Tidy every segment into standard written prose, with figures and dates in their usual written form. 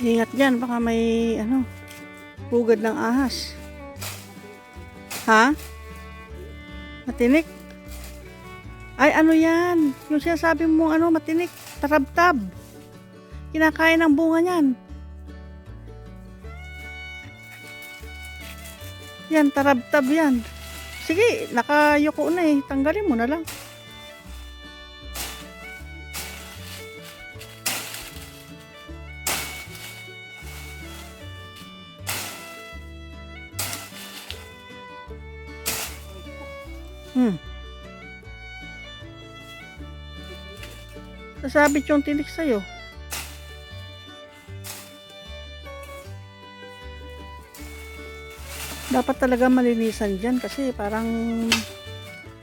Ingat dyan, baka may pugad ng ahas. Ha? Matinik? Ay, ano yan? Yung sinasabi mo, matinik. Tarabtab. Kinakain ng bunga niyan. Yan, tarabtab yan. Sige, nakayuko na eh. Tanggalin mo na lang. Sasabit yung tinik sa'yo. Dapat talaga malinisan dyan kasi parang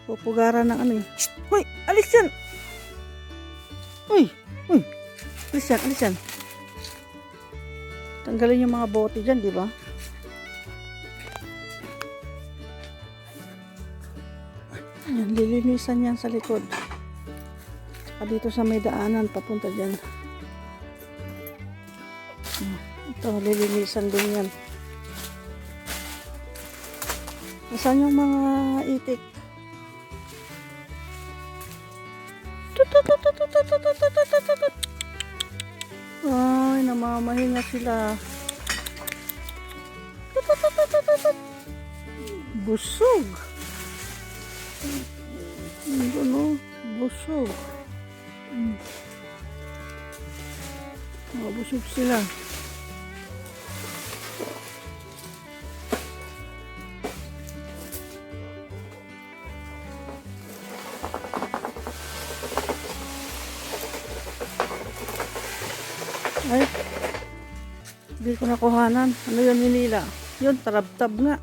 pupugaran ng Shhh! Hoy! Alis yan! Uy! Uy! Alis yan! Alis yan! Tanggalin yung mga bote dyan, di ba? Ayan, lilinisan yan sa likod. Saka dito sa may daanan, papunta dyan. Ito, lilinisan din yan. Nasaan yung mga itik? Ay, namamahinga sila. Busog. Busog. Busog sila. Ay, hindi ko nakuhanan. Ano yun, Manila? Yun, tarabtab nga.